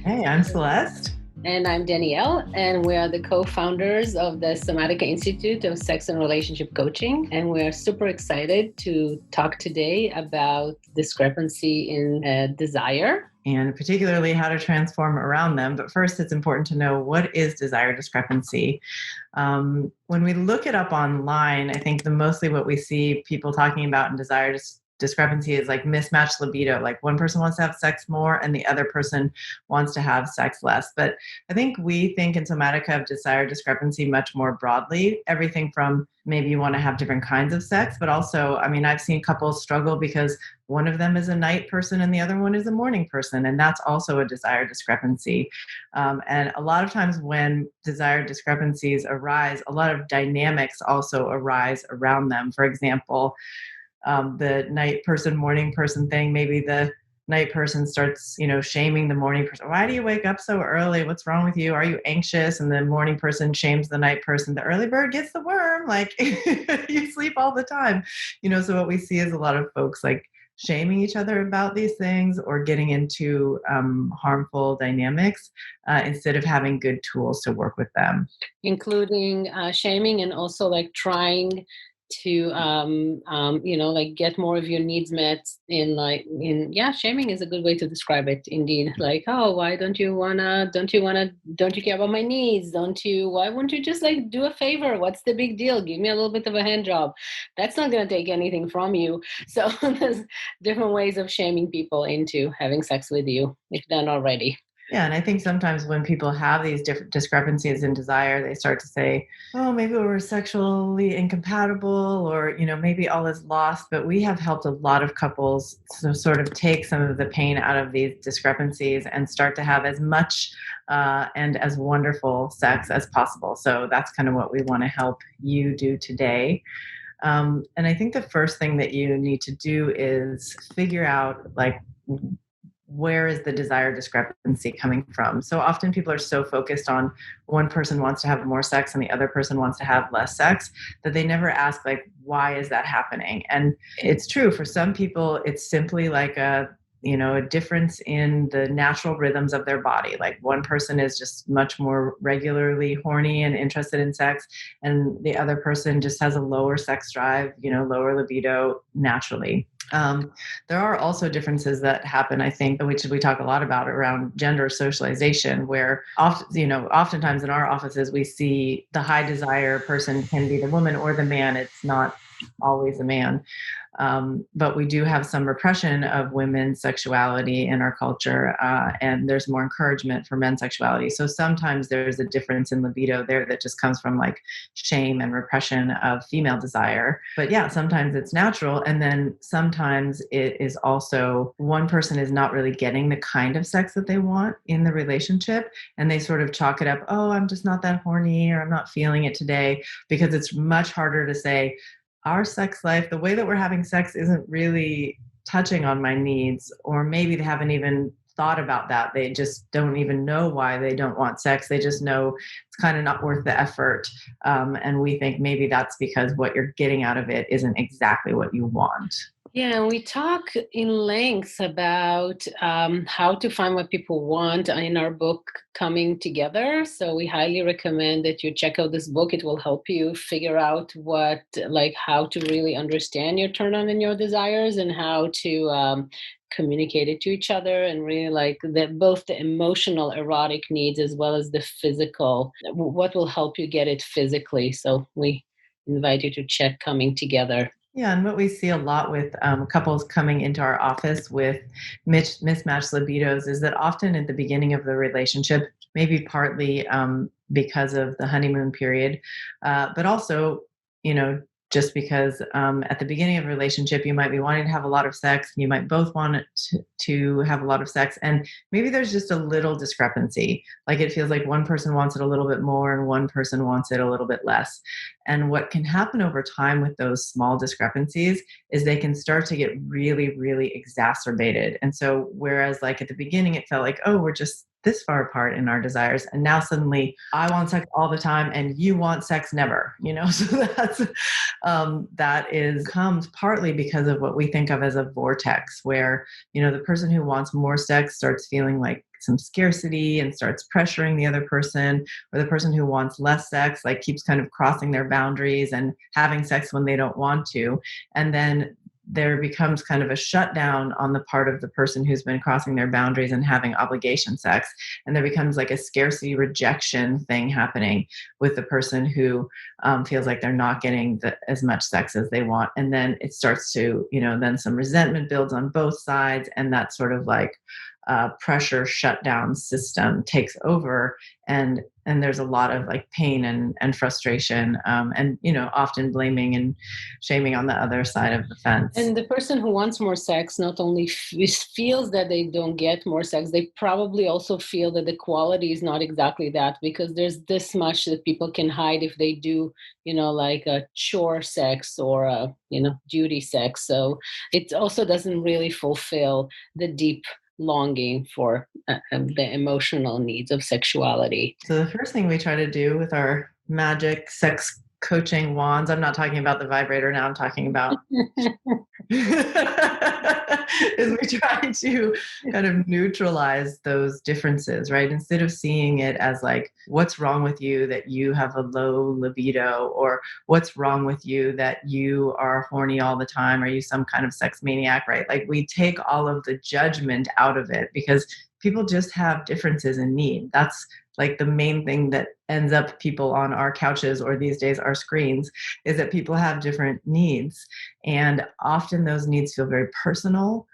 Hey, I'm Celeste. And I'm Danielle, and we are the co-founders of the Somatica Institute of Sex and Relationship Coaching. And we're super excited to talk today about discrepancy in desire. And particularly how to transform around them. But first, it's important to know, what is desire discrepancy? When we look it up online, I think mostly what we see people talking about in desire discrepancy is like mismatched libido. Like one person wants to have sex more and the other person wants to have sex less. But I think we think in Somatica of desire discrepancy much more broadly. Everything from maybe you want to have different kinds of sex, but also, I mean, I've seen couples struggle because one of them is a night person and the other one is a morning person. And that's also a desire discrepancy. And a lot of times when desire discrepancies arise, a lot of dynamics also arise around them. For example, the night person, morning person thing, maybe the night person starts, shaming the morning person. Why do you wake up so early? What's wrong with you? Are you anxious? And the morning person shames the night person. The early bird gets the worm. Like you sleep all the time. So what we see is a lot of folks like shaming each other about these things or getting into harmful dynamics instead of having good tools to work with them. Including shaming and also like trying to like get more of your needs met shaming is a good way to describe it, indeed. Like, oh, why don't you care about my needs? Why won't you just like do a favor? What's the big deal? Give me a little bit of a hand job. That's not going to take anything from you. So there's different ways of shaming people into having sex with you if they're not ready. Yeah, and I think sometimes when people have these different discrepancies in desire, they start to say, oh, maybe we're sexually incompatible, or, maybe all is lost. But we have helped a lot of couples to sort of take some of the pain out of these discrepancies and start to have as much and as wonderful sex as possible. So that's kind of what we want to help you do today. And I think the first thing that you need to do is figure out, like, where is the desire discrepancy coming from? So often people are so focused on one person wants to have more sex and the other person wants to have less sex that they never ask, like, why is that happening? And it's true, for some people, it's simply like a difference in the natural rhythms of their body. Like one person is just much more regularly horny and interested in sex, and the other person just has a lower sex drive, lower libido naturally. There are also differences that happen, I think, which we talk a lot about around gender socialization, where oftentimes in our offices, we see the high desire person can be the woman or the man. It's not always a man. But we do have some repression of women's sexuality in our culture, and there's more encouragement for men's sexuality. So sometimes there's a difference in libido there that just comes from like shame and repression of female desire. But yeah, sometimes it's natural. And then sometimes it is also one person is not really getting the kind of sex that they want in the relationship. And they sort of chalk it up, oh, I'm just not that horny, or I'm not feeling it today, because it's much harder to say, our sex life, the way that we're having sex isn't really touching on my needs, or maybe they haven't even thought about that. They just don't even know why they don't want sex. They just know it's kind of not worth the effort. And we think maybe that's because what you're getting out of it isn't exactly what you want. Yeah, and we talk in length about how to find what people want in our book, Coming Together. So we highly recommend that you check out this book. It will help you figure out how to really understand your turn on and your desires, and how to communicate it to each other, and really both the emotional erotic needs as well as the physical, what will help you get it physically. So we invite you to check Coming Together. Yeah, and what we see a lot with couples coming into our office with mismatched libidos is that often at the beginning of the relationship, maybe partly because of the honeymoon period, but also, just because at the beginning of a relationship, you might be wanting to have a lot of sex. You might both want to have a lot of sex. And maybe there's just a little discrepancy. Like it feels like one person wants it a little bit more and one person wants it a little bit less. And what can happen over time with those small discrepancies is they can start to get really, really exacerbated. And so whereas like at the beginning, it felt like, oh, we're just this far apart in our desires, and now suddenly I want sex all the time and you want sex never, so that comes partly because of what we think of as a vortex, where the person who wants more sex starts feeling like some scarcity and starts pressuring the other person, or the person who wants less sex, like keeps kind of crossing their boundaries and having sex when they don't want to. And then there becomes kind of a shutdown on the part of the person who's been crossing their boundaries and having obligation sex. And there becomes like a scarcity rejection thing happening with the person who feels like they're not getting as much sex as they want. And then it starts to, then some resentment builds on both sides. And that sort of like pressure shutdown system takes over. And there's a lot of like pain and frustration, and often blaming and shaming on the other side of the fence. And the person who wants more sex not only feels that they don't get more sex, they probably also feel that the quality is not exactly that, because there's this much that people can hide if they do, like a chore sex or a, duty sex. So it also doesn't really fulfill the deep longing for the emotional needs of sexuality. So the first thing we try to do with our magic sex coaching wands, I'm not talking about the vibrator now, I'm talking about is we try to kind of neutralize those differences, right? Instead of seeing it as like, what's wrong with you that you have a low libido, or what's wrong with you that you are horny all the time, are you some kind of sex maniac, right? Like we take all of the judgment out of it, because people just have differences in need. That's like the main thing that ends up people on our couches, or these days our screens, is that people have different needs. And often those needs feel very personal.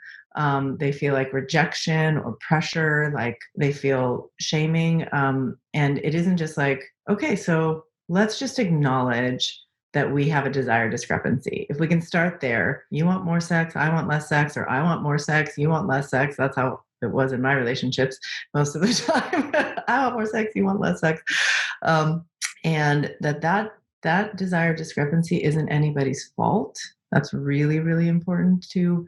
They feel like rejection or pressure, like they feel shaming. And it isn't just like, okay, so let's just acknowledge that we have a desire discrepancy. If we can start there, you want more sex, I want less sex, or I want more sex, you want less sex. That's how it was in my relationships most of the time. I want more sex, you want less sex. And that desire discrepancy isn't anybody's fault. That's really, really important to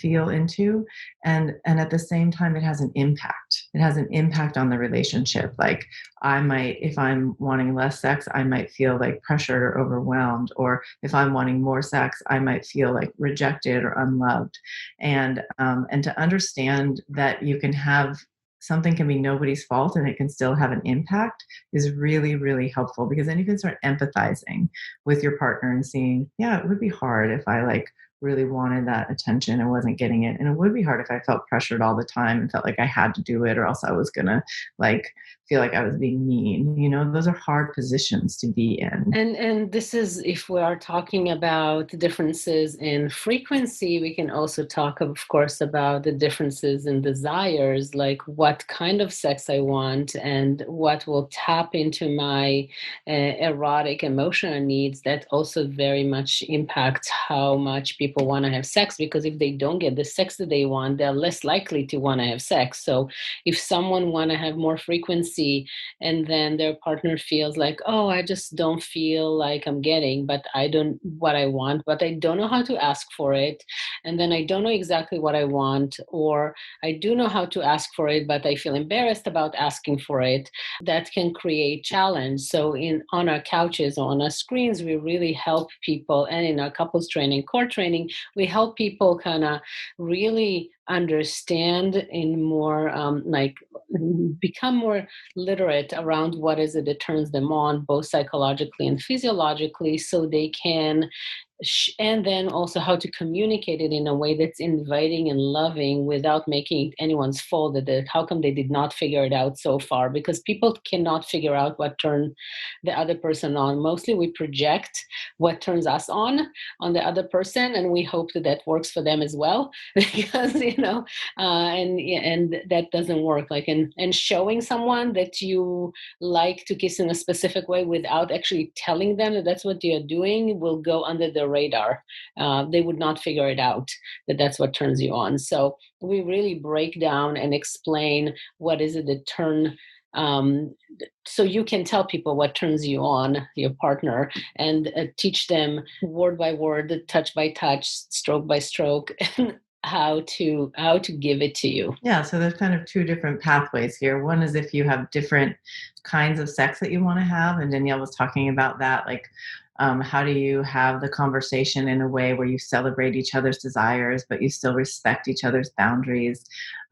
feel into. And at the same time, it has an impact. It has an impact on the relationship. Like I might, if I'm wanting less sex, I might feel like pressured or overwhelmed. Or if I'm wanting more sex, I might feel like rejected or unloved. And to understand that you can have something can be nobody's fault and it can still have an impact is really, really helpful, because then you can start empathizing with your partner and seeing, yeah, it would be hard if I like really wanted that attention and wasn't getting it. And it would be hard if I felt pressured all the time and felt like I had to do it, or else I was gonna like feel like I was being mean. Those are hard positions to be in. And this is, if we are talking about differences in frequency, we can also talk, of course, about the differences in desires, like what kind of sex I want and what will tap into my erotic emotional needs. That also very much impacts how much people want to have sex, because if they don't get the sex that they want, they're less likely to want to have sex. So if someone want to have more frequency and then their partner feels like, oh, I just don't feel like I'm getting, but I don't what I want, but I don't know how to ask for it. And then I don't know exactly what I want, or I do know how to ask for it, but I feel embarrassed about asking for it. That can create challenge. So on our couches or on our screens, we really help people, and in our couples training, core training, we help people kind of really understand in more become more literate around what is it that turns them on, both psychologically and physiologically, so they can and then also how to communicate it in a way that's inviting and loving without making it anyone's fault that how come they did not figure it out so far, because people cannot figure out what turned the other person on. Mostly we project what turns us on the other person, and we hope that that works for them as well, because and that doesn't work. Like and showing someone that you like to kiss in a specific way without actually telling them that that's what you're doing will go under the radar. They would not figure it out that that's what turns you on. So we really break down and explain what is it that so you can tell people what turns you on, your partner, and teach them word by word, touch by touch, stroke by stroke, how to give it to you. Yeah, so there's kind of two different pathways here. One is if you have different kinds of sex that you want to have, and Danielle was talking about that, like how do you have the conversation in a way where you celebrate each other's desires, but you still respect each other's boundaries?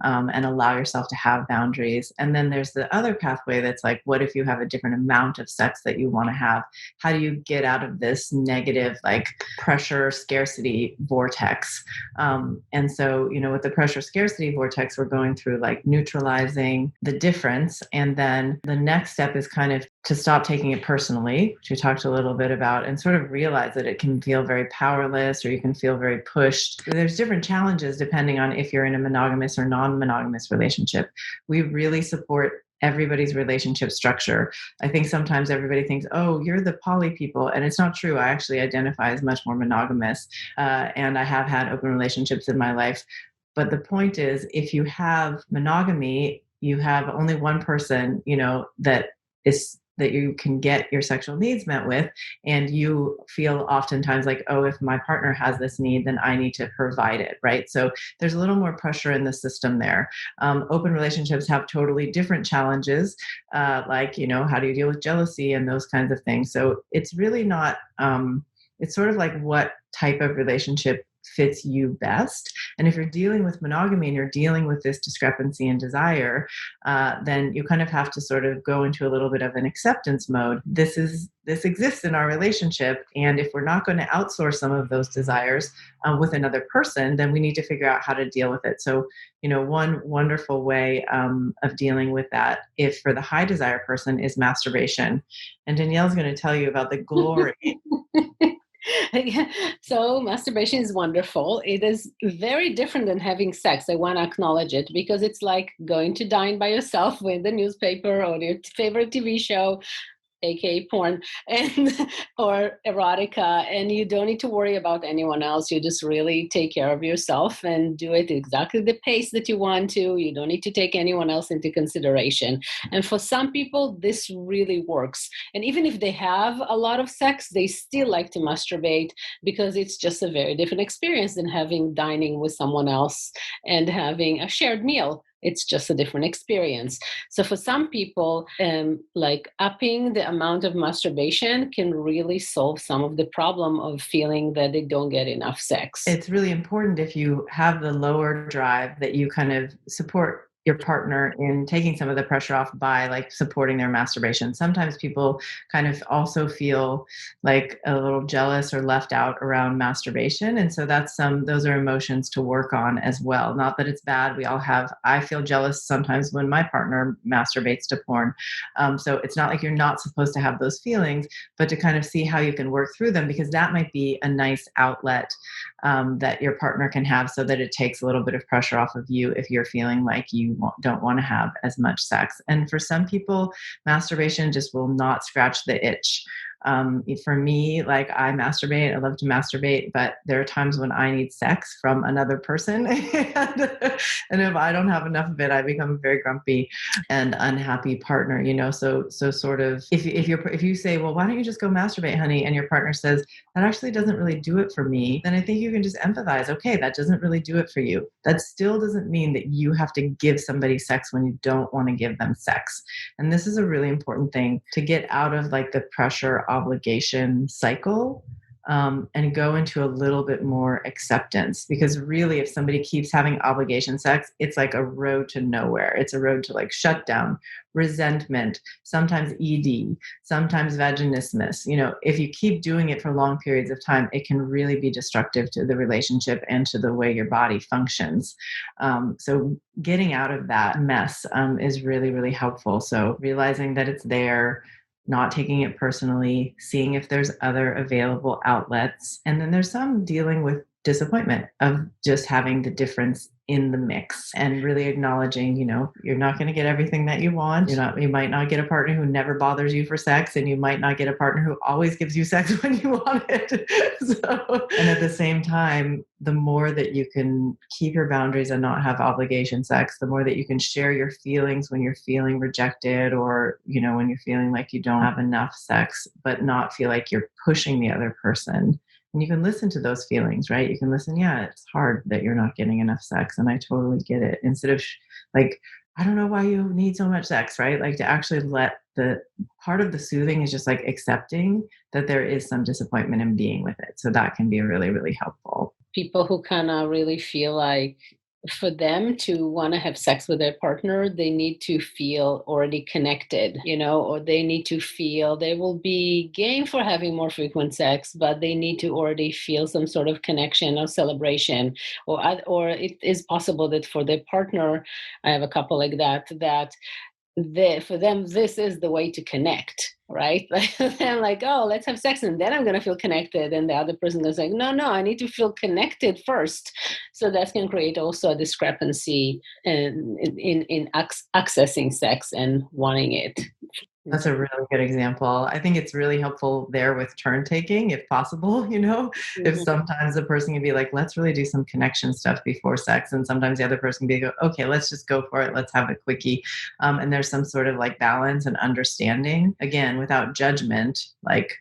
and allow yourself to have boundaries. And then there's the other pathway that's like, what if you have a different amount of sex that you want to have? How do you get out of this negative, like pressure scarcity vortex? And so, with the pressure scarcity vortex, we're going through like neutralizing the difference. And then the next step is kind of to stop taking it personally, which we talked a little bit about, and sort of realize that it can feel very powerless or you can feel very pushed. There's different challenges depending on if you're in a monogamous or non-monogamous relationship. We really support everybody's relationship structure. I think sometimes everybody thinks, oh, you're the poly people. And it's not true. I actually identify as much more monogamous. And I have had open relationships in my life. But the point is, if you have monogamy, you have only one person, that you can get your sexual needs met with. And you feel oftentimes like, oh, if my partner has this need, then I need to provide it, right? So there's a little more pressure in the system there. Open relationships have totally different challenges, like, how do you deal with jealousy and those kinds of things? So it's really not, it's sort of like what type of relationship fits you best. And if you're dealing with monogamy and you're dealing with this discrepancy in desire, then you kind of have to sort of go into a little bit of an acceptance mode. This exists in our relationship, and if we're not going to outsource some of those desires with another person, then we need to figure out how to deal with it. So, one wonderful way of dealing with that, if for the high desire person, is masturbation. And Danielle's going to tell you about the glory. So masturbation is wonderful. It is very different than having sex. I want to acknowledge it because it's like going to dine by yourself with the newspaper or your favorite TV show, aka porn, and or erotica, and you don't need to worry about anyone else. You just really take care of yourself and do it exactly the pace that you want to. You don't need to take anyone else into consideration. And for some people, this really works. And even if they have a lot of sex, they still like to masturbate because it's just a very different experience than having dining with someone else and having a shared meal. It's just a different experience. So for some people, like upping the amount of masturbation can really solve some of the problem of feeling that they don't get enough sex. It's really important, if you have the lower drive, that you kind of support your partner in taking some of the pressure off by like supporting their masturbation. Sometimes people kind of also feel like a little jealous or left out around masturbation. And so those are emotions to work on as well. Not that it's bad. I feel jealous sometimes when my partner masturbates to porn. So it's not like you're not supposed to have those feelings, but to kind of see how you can work through them, because that might be a nice outlet that your partner can have, so that it takes a little bit of pressure off of you if you're feeling like you don't want to have as much sex. And for some people, masturbation just will not scratch the itch. For me, like, I masturbate, I love to masturbate, but there are times when I need sex from another person. And if I don't have enough of it, I become a very grumpy and unhappy partner, so sort of, if you say, well, why don't you just go masturbate, honey? And your partner says, that actually doesn't really do it for me, then I think you can just empathize. Okay, that doesn't really do it for you. That still doesn't mean that you have to give somebody sex when you don't want to give them sex. And this is a really important thing to get out of, like, the pressure obligation cycle, and go into a little bit more acceptance. Because really, if somebody keeps having obligation sex, it's like a road to nowhere. It's a road to, like, shutdown, resentment, sometimes ED, sometimes vaginismus. If you keep doing it for long periods of time, it can really be destructive to the relationship and to the way your body functions. So getting out of that mess is really, really helpful. So realizing that it's there, not taking it personally, seeing if there's other available outlets. And then there's some dealing with disappointment of just having the difference in the mix, and really acknowledging, you're not going to get everything that you want. You might not get a partner who never bothers you for sex, and you might not get a partner who always gives you sex when you want it. And at the same time, the more that you can keep your boundaries and not have obligation sex, the more that you can share your feelings when you're feeling rejected, or, when you're feeling like you don't have enough sex, but not feel like you're pushing the other person. And you can listen to those feelings, right? You can listen, yeah, it's hard that you're not getting enough sex, and I totally get it. Instead of like, I don't know why you need so much sex, right? Like, to actually let the part of the soothing is just like accepting that there is some disappointment in being with it. So that can be really, really helpful. People who kind of really feel like for them to want to have sex with their partner, they need to feel already connected, or they need to feel they will be game for having more frequent sex, but they need to already feel some sort of connection or celebration. Or it is possible that for their partner, I have a couple like that for them this is the way to connect, right? They're like, oh, let's have sex and then I'm going to feel connected, and the other person is like, no, I need to feel connected first. So that can create also a discrepancy in accessing sex and wanting it. That's a really good example. I think it's really helpful there with turn taking, if possible, if Mhm. sometimes the person can be like, let's really do some connection stuff before sex. And sometimes the other person can be like, okay, let's just go for it. Let's have a quickie. And there's some sort of like balance and understanding, again, without judgment, like,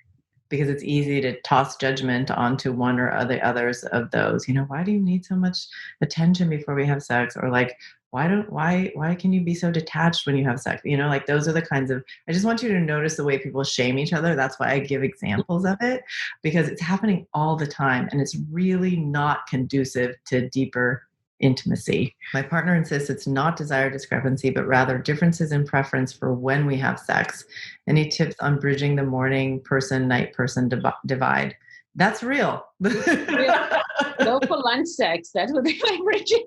because it's easy to toss judgment onto one or other others of those, why do you need so much attention before we have sex? Or like, why can you be so detached when you have sex? Like those are the kinds of, I just want you to notice the way people shame each other. That's why I give examples of it, because it's happening all the time and it's really not conducive to deeper intimacy. My partner insists it's not desire discrepancy, but rather differences in preference for when we have sex. Any tips on bridging the morning person, night person divide? That's real. Real. Go for lunch sex. That would be my bridging.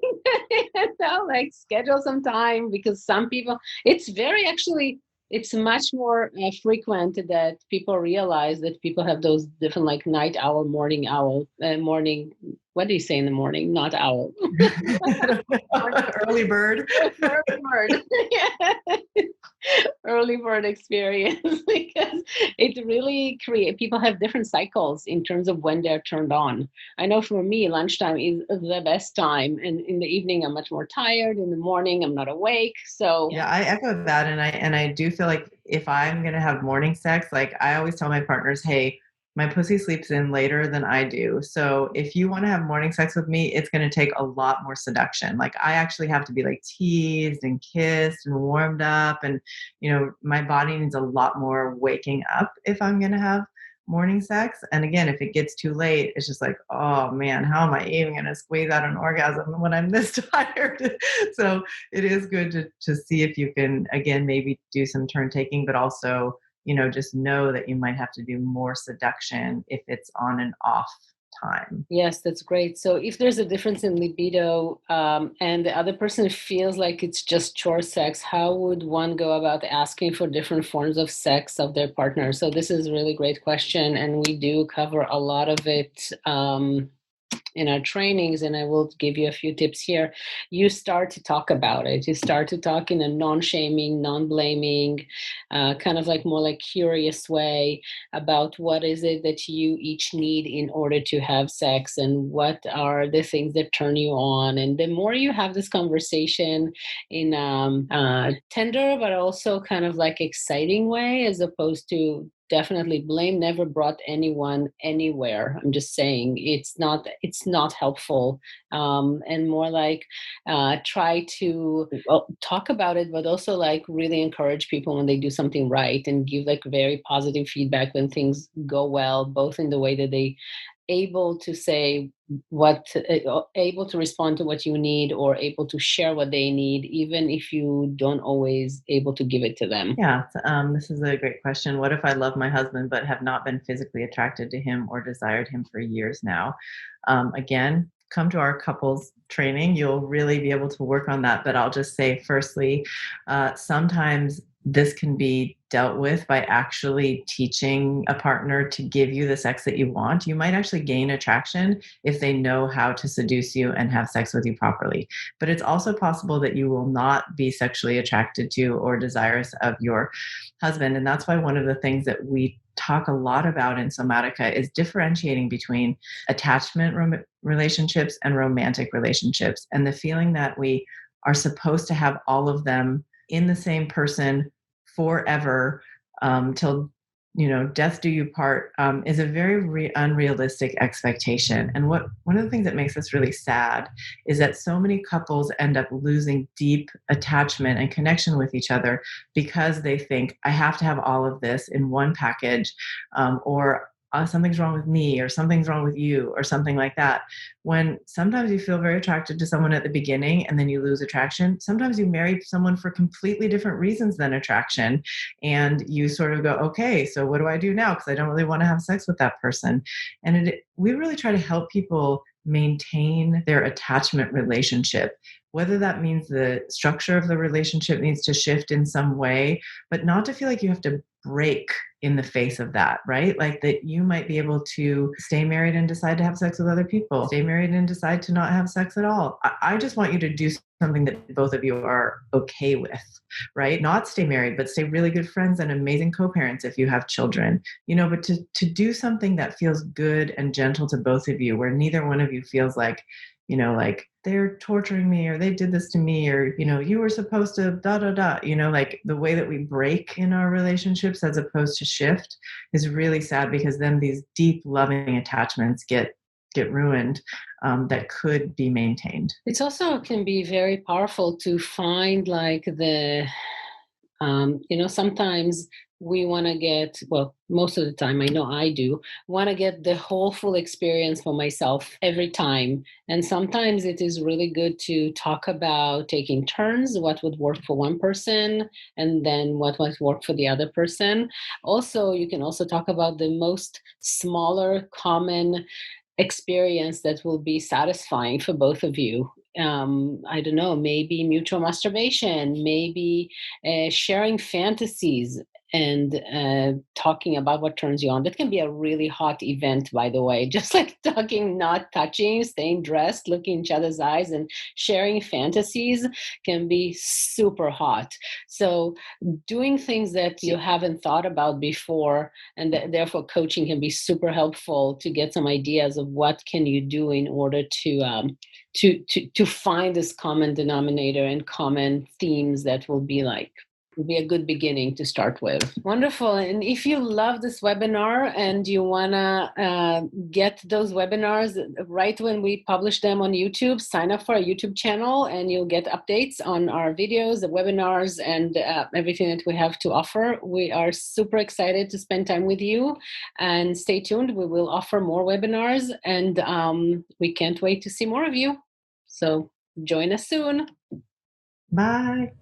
Like schedule some time, because some people, it's very actually, it's much more frequent that people realize that people have those different like night owl, morning owl, morning. What do you say in the morning? Not owl. Early bird. Early bird. Yeah. Early bird experience, because it really create people have different cycles in terms of when they're turned on. I know for me, lunchtime is the best time, and in the evening I'm much more tired. In the morning I'm not awake. So Yeah, I echo that, and I do feel like if I'm gonna have morning sex, like I always tell my partners, hey, my pussy sleeps in later than I do. So if you want to have morning sex with me, it's gonna take a lot more seduction. Like I actually have to be like teased and kissed and warmed up, and my body needs a lot more waking up if I'm gonna have morning sex. And again, if it gets too late, it's just like, oh man, how am I even gonna squeeze out an orgasm when I'm this tired? So it is good to see if you can, again, maybe do some turn taking, but also just know that you might have to do more seduction if it's on and off time. yes, that's great. So if there's a difference in libido, and the other person feels like it's just chore sex, how would one go about asking for different forms of sex of their partner? So this is a really great question, and we do cover a lot of it in our trainings, and I will give you a few tips here. You start to talk about it. You start to talk in a non-shaming, non-blaming, kind of like more like curious way about what is it that you each need in order to have sex, and what are the things that turn you on. And the more you have this conversation in tender but also kind of like exciting way, as opposed to, definitely blame never brought anyone anywhere. I'm just saying it's not helpful. And more like try to, well, talk about it, but also like really encourage people when they do something right, and give like very positive feedback when things go well, both in the way that they able to say what, able to respond to what you need, or able to share what they need, even if you don't always able to give it to them. Yeah, this is a great question. What if I love my husband but have not been physically attracted to him or desired him for years now? Again, come to our couples training. You'll really be able to work on that. But I'll just say, firstly, sometimes this can be dealt with by actually teaching a partner to give you the sex that you want. You might actually gain attraction if they know how to seduce you and have sex with you properly. But it's also possible that you will not be sexually attracted to or desirous of your husband. And that's why one of the things that we talk a lot about in Somatica is differentiating between attachment relationships and romantic relationships, and the feeling that we are supposed to have all of them in the same person forever, till death do you part, is a very unrealistic expectation. And one of the things that makes us really sad is that so many couples end up losing deep attachment and connection with each other because they think, I have to have all of this in one package, or something's wrong with me or something's wrong with you or something like that. When sometimes you feel very attracted to someone at the beginning and then you lose attraction, sometimes you marry someone for completely different reasons than attraction. And you sort of go, okay, so what do I do now? Because I don't really want to have sex with that person. And we really try to help people maintain their attachment relationship, whether that means the structure of the relationship needs to shift in some way, but not to feel like you have to break in the face of that, right? Like that you might be able to stay married and decide to have sex with other people, stay married and decide to not have sex at all. I just want you to do something that both of you are okay with, right? Not stay married, but stay really good friends and amazing co-parents if you have children, but to do something that feels good and gentle to both of you, where neither one of you feels like they're torturing me or they did this to me or you were supposed to da da da, like the way that we break in our relationships as opposed to shift is really sad, because then these deep loving attachments get ruined, that could be maintained. It's also can be very powerful to find like sometimes we want to get, well, most of the time, I know I do, want to get the whole full experience for myself every time. And sometimes it is really good to talk about taking turns, what would work for one person, and then what might work for the other person. Also, you can also talk about the most smaller common experience that will be satisfying for both of you. I don't know, maybe mutual masturbation, maybe sharing fantasies and talking about what turns you on. That can be a really hot event, by the way, just like talking, not touching, staying dressed, looking in each other's eyes, and sharing fantasies can be super hot. So, doing things that you haven't thought about before, and therefore coaching can be super helpful to get some ideas of what can you do in order to find this common denominator and common themes that will be a good beginning to start with. Wonderful. And if you love this webinar and you want to get those webinars right when we publish them on YouTube, sign up for our YouTube channel and you'll get updates on our videos, the webinars, and everything that we have to offer. We are super excited to spend time with you, and stay tuned. We will offer more webinars, and we can't wait to see more of you. So join us soon. Bye.